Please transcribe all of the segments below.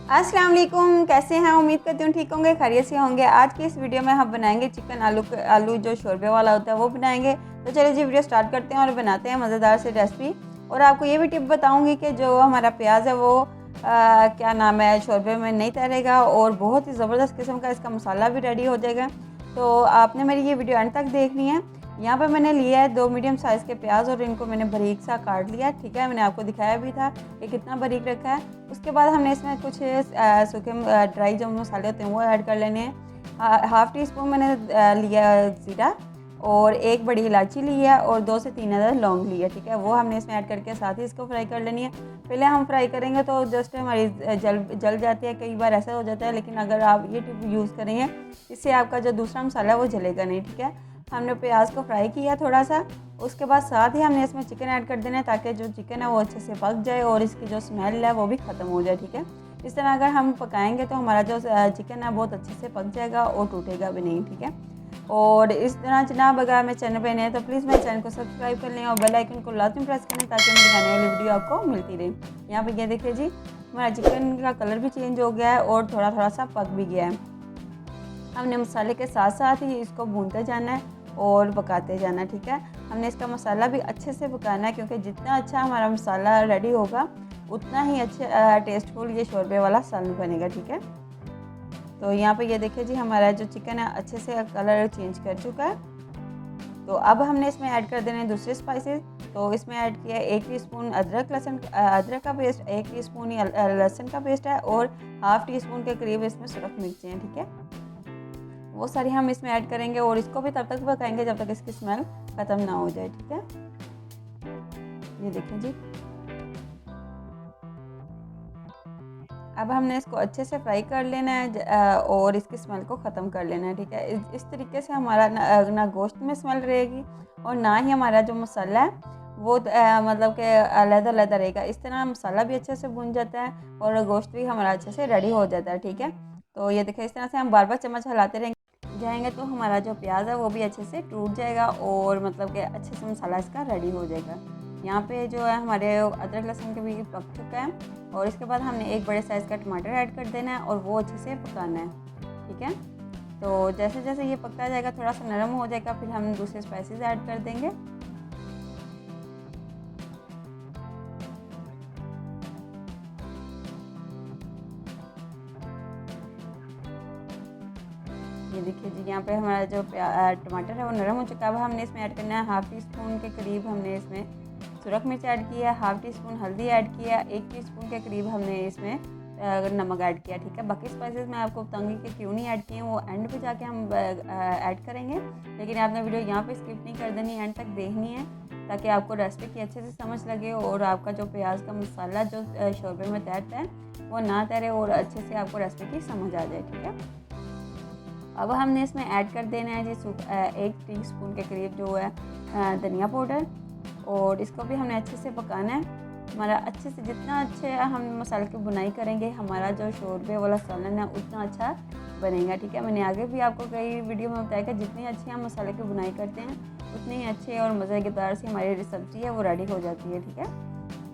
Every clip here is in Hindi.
अस्सलाम वालेकुम, कैसे हैं? उम्मीद करती हूँ ठीक होंगे, खैरियत से होंगे। आज की इस वीडियो में हम बनाएंगे चिकन आलू जो शोरबे वाला होता है वो बनाएंगे। तो चलिए जी वीडियो स्टार्ट करते हैं और बनाते हैं मज़ेदार सी रेसिपी। और आपको ये भी टिप बताऊंगी कि जो हमारा प्याज है वो क्या नाम है शोरबे में नहीं तैरेगा और बहुत ही ज़बरदस्त किस्म का इसका मसाला भी रेडी हो जाएगा। तो आपने मेरी ये वीडियो एंड तक देखनी है। यहाँ पर मैंने लिया है 2 मीडियम साइज़ के प्याज और इनको मैंने बारीक सा काट लिया। ठीक है, मैंने आपको दिखाया भी था कि कितना बारीक रखा है। उसके बाद हमने इसमें कुछ सूखे ड्राई जो मसाले होते हैं वो ऐड कर लेने हैं। हाफ़ टी स्पून मैंने लिया ज़ीरा और एक बड़ी इलायची ली है और 2 से 3 अदर लौंग ली है। ठीक है, वो हमने इसमें ऐड करके साथ ही इसको फ्राई कर लेनी है। पहले हम फ्राई करेंगे तो जस्ट हमारी जल जाती है, कई बार ऐसा हो जाता है, लेकिन अगर आप ये टिप यूज़ करेंगे इससे आपका जो दूसरा मसाला है वो जलेगा नहीं। ठीक है, हमने प्याज को फ्राई किया थोड़ा सा, उसके बाद साथ ही हमने इसमें चिकन ऐड कर देना है ताकि जो चिकन है वो अच्छे से पक जाए और इसकी जो स्मेल है वो भी ख़त्म हो जाए। ठीक है, इस तरह अगर हम पकाएंगे तो हमारा जो चिकन है बहुत अच्छे से पक जाएगा और टूटेगा भी नहीं। ठीक है, और इस तरह जनाब अगर हमें चैनल पर नए हैं तो प्लीज़ मेरे चैनल को सब्सक्राइब कर लें और बेल आइकन को लाजमी प्रेस करें ताकि मेरी आने वाली वीडियो आपको मिलती रहे। यहाँ पर ये देखिए जी, हमारा चिकन का कलर भी चेंज हो गया है और थोड़ा थोड़ा सा पक भी गया है। हमने मसाले के साथ साथ ही इसको भूनते जाना है और पकाते जाना। ठीक है, हमने इसका मसाला भी अच्छे से पकाना है क्योंकि जितना अच्छा हमारा मसाला रेडी होगा उतना ही अच्छे टेस्टफुल ये शोरबे वाला सालन बनेगा। ठीक है, तो यहाँ पे ये देखिए जी, हमारा जो चिकन है अच्छे से कलर चेंज कर चुका है। तो अब हमने इसमें ऐड कर देने हैं दूसरे स्पाइसेस। तो इसमें ऐड किया है 1 टीस्पून अदरक का पेस्ट, 1 टीस्पून लहसुन का पेस्ट है और हाफ़ टी स्पून के करीब इसमें सुरख मिर्चें हैं। ठीक है, वो सारी हम इसमें ऐड करेंगे और इसको भी तब तक पकाएंगे जब तक इसकी स्मेल ख़त्म ना हो जाए। ठीक है, ये देखिए जी, अब हमने इसको अच्छे से फ्राई कर लेना है और इसकी स्मेल को ख़त्म कर लेना है। ठीक है, इस तरीके से हमारा ना गोश्त में स्मेल रहेगी और ना ही हमारा जो मसाला है वो मतलब कि अलग-अलग रहेगा। इस तरह मसाला भी अच्छे से भुन जाता है और गोश्त भी हमारा अच्छे से रेडी हो जाता है। ठीक है, तो ये देखिए, इस तरह से हम बार बार चम्मच हिलाते जाएंगे तो हमारा जो प्याज है वो भी अच्छे से टूट जाएगा और मतलब कि अच्छे से मसाला इसका रेडी हो जाएगा। यहाँ पे जो है हमारे अदरक लहसुन के भी पक चुका है और इसके बाद हमने एक बड़े साइज़ का टमाटर ऐड कर देना है और वो अच्छे से पकाना है। ठीक है, तो जैसे जैसे ये पकता जाएगा थोड़ा सा नरम हो जाएगा, फिर हम दूसरे स्पाइसेस ऐड कर देंगे। ये देखिए जी, यहाँ पे हमारा जो टमाटर है वो नरम हो चुका है। अब हमने इसमें ऐड करना है हाफ़ टी स्पून के करीब हमने इसमें सुरख मिर्च ऐड किया है, हाफ़ टी स्पून हल्दी ऐड किया, 1 टीस्पून के करीब हमने इसमें नमक ऐड किया। ठीक है, बाकी स्पाइसेस मैं आपको बताऊंगी कि क्यों नहीं ऐड किए, वो एंड पे जाके हम ऐड करेंगे, लेकिन आपने वीडियो यहाँ पे स्किप नहीं कर देनी, एंड तक देखनी है ताकि आपको रेसिपी की अच्छे से समझ लगे और आपका जो प्याज का मसाला जो शोरबे में तैरता है वो ना तैरे और अच्छे से आपको रेसिपी की समझ आ जाए। ठीक है, अब हमने इसमें ऐड कर देना है जी 1 टीस्पून के करीब जो है धनिया पाउडर और इसको भी हमने अच्छे से पकाना है। हमारा अच्छे से जितना अच्छे हम मसाले की बुनाई करेंगे हमारा जो शोरबे वाला सालन है उतना अच्छा बनेगा। ठीक है, मैंने आगे भी आपको कई वीडियो में बताया कि जितनी अच्छी हम मसाले की बुनाई करते हैं उतनी ही अच्छे और मज़ेदार से हमारी सब्ज़ी है वो रेडी हो जाती है। ठीक है,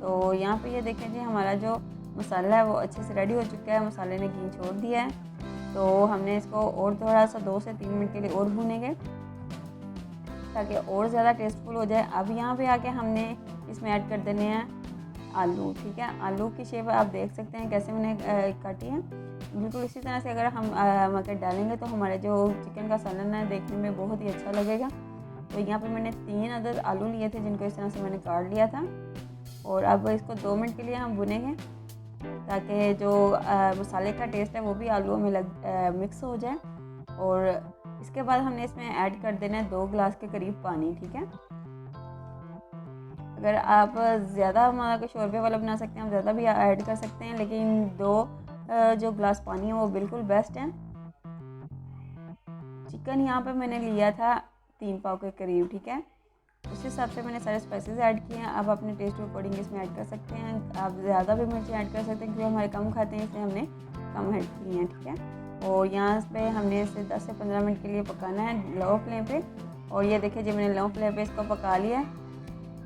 तो यहाँ पे ये देखें जी, हमारा जो मसाला है वो अच्छे से रेडी हो चुका है, मसाले ने घी छोड़ दिया है। तो हमने इसको और थोड़ा सा 2 से 3 मिनट के लिए और भूनेंगे ताकि और ज़्यादा टेस्टफुल हो जाए। अब यहाँ पे आके हमने इसमें ऐड कर देने हैं आलू। ठीक है, आलू की शेप आप देख सकते हैं कैसे मैंने काटी है, बिल्कुल इसी तरह से अगर हम मटर डालेंगे तो हमारे जो चिकन का सालन है देखने में बहुत ही अच्छा लगेगा। तो यहाँ पे मैंने 3 अदद आलू लिए थे जिनको इस तरह से मैंने काट लिया था और अब इसको 2 मिनट के लिए हम भुनेंगे ताकि जो मसाले का टेस्ट है वो भी आलूओं में मिक्स हो जाए। और इसके बाद हमने इसमें ऐड कर देना है 2 गिलास के करीब पानी। ठीक है, अगर आप ज़्यादा मतलब शोरबे वाला बना सकते हैं हम ज़्यादा भी ऐड कर सकते हैं, लेकिन 2 जो गिलास पानी है वो बिल्कुल बेस्ट है। चिकन यहाँ पे मैंने लिया था 3 पाव के करीब। ठीक है, उस हिसाब से मैंने सारे स्पाइसेस ऐड किए हैं। आप अपने टेस्ट के अकॉर्डिंग इसमें ऐड कर सकते हैं, आप ज़्यादा भी मिर्ची ऐड कर सकते हैं क्योंकि हमारे कम खाते हैं इसलिए हमने कम ऐड की हैं। ठीक है, और यहाँ पे हमने इसे 10 से 15 मिनट के लिए पकाना है लो फ्लेम पे। और ये देखिए जी, मैंने लो फ्लेम पे इसको पका लिया है।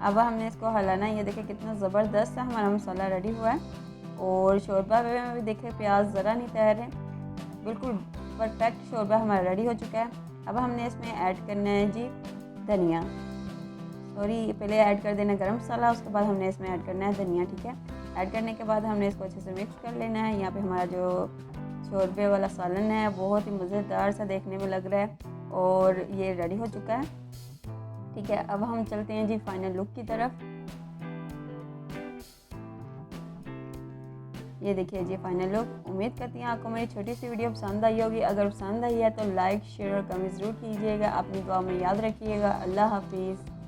अब हमने इसको हिलाना है। ये देखिए कितना ज़बरदस्त हमारा मसाला रेडी हुआ है और शोरबा में भी देखें प्याज ज़रा नहीं तैयार है, बिल्कुल परफेक्ट शोरबा हमारा रेडी हो चुका है। अब हमने इसमें ऐड करना है जी धनिया, सॉरी पहले ऐड कर देना गरम मसाला, उसके बाद हमने इसमें ऐड करना है धनिया, ठीक है। ऐड करने के बाद हमने इसको अच्छे से मिक्स कर लेना है। यहाँ पे हमारा जो शोरबे वाला सालन है बहुत ही मज़ेदार सा देखने में लग रहा है और ये रेडी हो चुका है, ठीक है। अब हम चलते हैं जी फाइनल लुक की तरफ। ये देखिए जी फाइनल लुक। उम्मीद करती हैं आपको मेरी छोटी सी वीडियो पसंद आई होगी। अगर पसंद आई है तो लाइक शेयर और कमेंट ज़रूर कीजिएगा। अपनी दुआ में याद रखिएगा। अल्लाह हाफिज़।